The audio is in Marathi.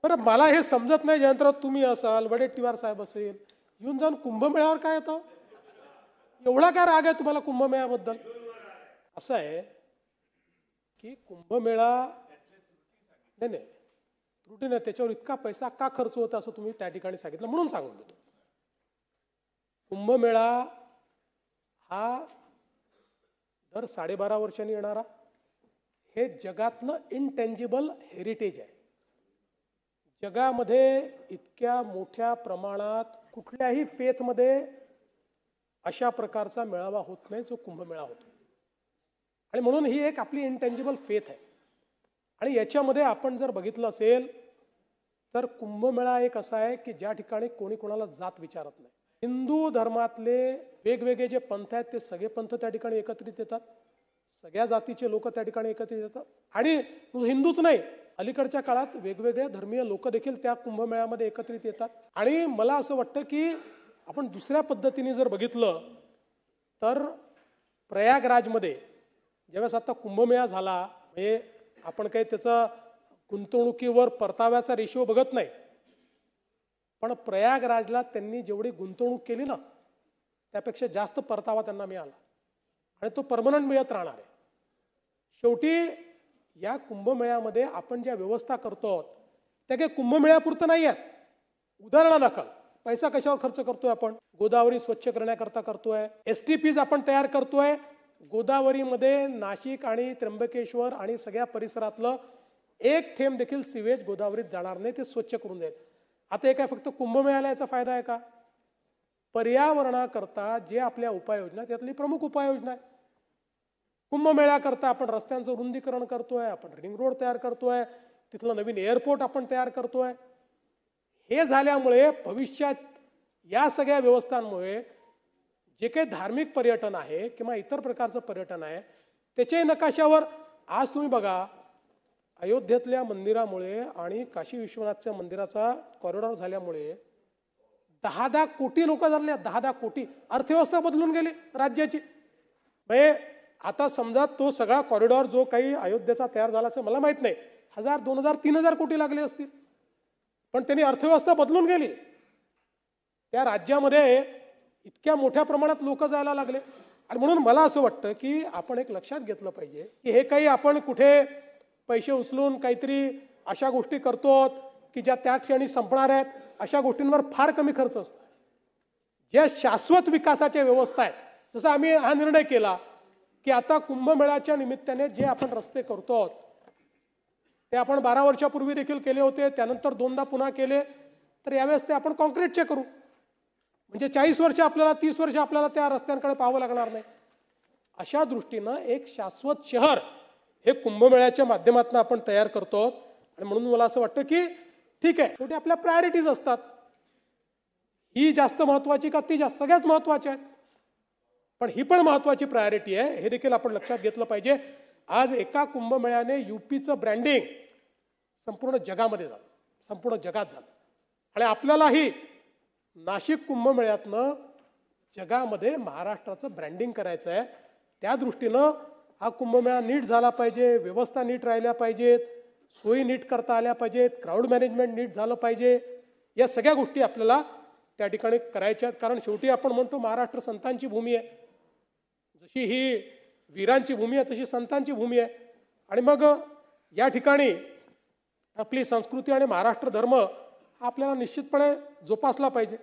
बरं मला हे समजत नाही जयंतराव, तुम्ही असाल, वडेट्टीवार साहेब असेल, येऊन जाऊन कुंभमेळ्यावर काय येतं? एवढा काय राग आहे तुम्हाला कुंभमेळ्याबद्दल? असं आहे की कुंभमेळा नाही नाही त्रुटी नाही, त्याच्यावर इतका पैसा का खर्च होता असं तुम्ही त्या ठिकाणी सांगितलं म्हणून सांगून देतो. कुंभमेळा हा दर 12.5 वर्षांनी येणारा हे जगातलं इनटेंजिबल हेरिटेज आहे. जगामध्ये इतक्या मोठ्या प्रमाणात कुठल्याही फेथमध्ये अशा प्रकारचा मेळावा होत नाही जो कुंभमेळा होतो. आणि म्हणून ही एक आपली इनटेंजिबल फेथ आहे. आणि याच्यामध्ये आपण जर बघितलं असेल तर कुंभमेळा एक असा आहे की ज्या ठिकाणी कोणी कोणाला जात विचारत नाही. हिंदू धर्मातले वेगवेगळे जे पंथ आहेत ते सगळे पंथ त्या ठिकाणी एकत्रित येतात, सगळ्या जातीचे लोक त्या ठिकाणी एकत्रित येतात. आणि हिंदूच नाही, अलीकडच्या काळात वेगवेगळ्या धर्मीय लोक देखील त्या कुंभमेळ्यामध्ये एकत्रित येतात. आणि मला असं वाटतं की आपण दुसऱ्या पद्धतीने जर बघितलं तर प्रयागराजमध्ये ज्यावेळेस आता कुंभमेळा झाला, म्हणजे आपण काही त्याचा गुंतवणुकीवर परताव्याचा रेशो बघत नाही, पण प्रयागराजला त्यांनी जेवढी गुंतवणूक केली ना त्यापेक्षा जास्त परतावा त्यांना मिळाला आणि तो परमनंट मिळत राहणार आहे. शेवटी या कुंभमेळ्यामध्ये आपण ज्या व्यवस्था करतो त्या काही कुंभमेळ्यापुरतं नाही आहेत. उदाहरणादाखल पैसा कशावर खर्च करतोय आपण? गोदावरी स्वच्छ करण्याकरता करतोय. STPs आपण तयार करतोय. गोदावरीमध्ये नाशिक आणि त्र्यंबकेश्वर आणि सगळ्या परिसरातलं एक थेंब देखील सिवेज गोदावरीत जाणार नाही, ते स्वच्छ करून जाईल. आता हे काय फक्त कुंभमेळ्याला याचा फायदा आहे का? पर्यावरणाकरता जे आपल्या उपाययोजना त्यातली प्रमुख उपाययोजना आहे. कुंभमेळ्याकरता आपण रस्त्यांचं रुंदीकरण करतोय, आपण रिंग रोड तयार करतोय, तिथलं नवीन एअरपोर्ट आपण तयार करतोय. हे झाल्यामुळे भविष्यात या सगळ्या व्यवस्थांमुळे जे काही धार्मिक पर्यटन आहे किंवा इतर प्रकारचं पर्यटन आहे त्याच्याही नकाशावर आज तुम्ही बघा, अयोध्येतल्या मंदिरामुळे आणि काशी विश्वनाथच्या मंदिराचा कॉरिडॉर झाल्यामुळे 10 कोटी लोक झाले. 10 कोटी. अर्थव्यवस्था बदलून गेली राज्याची. म्हणजे आता समजा तो सगळा कॉरिडॉर जो काही अयोध्येचा तयार झाला मला माहित नाही, 1000, 2000, 3000 कोटी लागले असतील, पण त्यांनी अर्थव्यवस्था बदलून गेली. त्या राज्यामध्ये इतक्या मोठ्या प्रमाणात लोक जायला लागले. आणि म्हणून मला असं वाटतं की आपण एक लक्षात घेतलं पाहिजे की हे काही आपण कुठे पैसे उचलून काहीतरी अशा गोष्टी करतो की ज्या त्या क्षणी संपणार आहेत, अशा गोष्टींवर फार कमी खर्च असतो. ज्या शाश्वत विकासाच्या व्यवस्था आहेत, जसं आम्ही हा निर्णय केला की आता कुंभमेळ्याच्या निमित्ताने जे आपण रस्ते करतो ते आपण 12 वर्षापूर्वी देखील केले होते, त्यानंतर 2दा पुन्हा केले, तर यावेळेस ते आपण कॉन्क्रीटचे करू. म्हणजे 40 वर्ष आपल्याला, 30 वर्ष आपल्याला त्या रस्त्यांकडे पाहावं लागणार नाही. अशा दृष्टीनं एक शाश्वत शहर हे कुंभमेळ्याच्या माध्यमातून आपण तयार करतो. आणि म्हणून मला असं वाटतं की ठीक आहे, शेवटी आपल्या प्रायोरिटीज असतात, ही जास्त महत्वाची का ती जास्त, सगळ्याच महत्वाच्या आहेत, पण ही पण महत्वाची प्रायोरिटी आहे, हे देखील आपण लक्षात घेतलं पाहिजे. आज एका कुंभमेळ्याने UPचं ब्रँडिंग संपूर्ण जगामध्ये झालं, संपूर्ण जगात झालं. आणि आपल्यालाही नाशिक कुंभमेळ्यातनं जगामध्ये महाराष्ट्राचं ब्रँडिंग करायचं आहे. त्या दृष्टीनं हा कुंभमेळा नीट झाला पाहिजे, व्यवस्था नीट राहिल्या पाहिजेत, सोयी नीट करता आल्या पाहिजेत, क्राऊड मॅनेजमेंट नीट झालं पाहिजे. या सगळ्या गोष्टी आपल्याला त्या ठिकाणी करायच्या आहेत. कारण शेवटी आपण म्हणतो महाराष्ट्र संतांची भूमी आहे. जशी ही वीरांची भूमी आहे तशी संतांची भूमी आहे. आणि मग या ठिकाणी आपली संस्कृती आणि महाराष्ट्र धर्म हा आपल्याला निश्चितपणे जोपासला पाहिजे.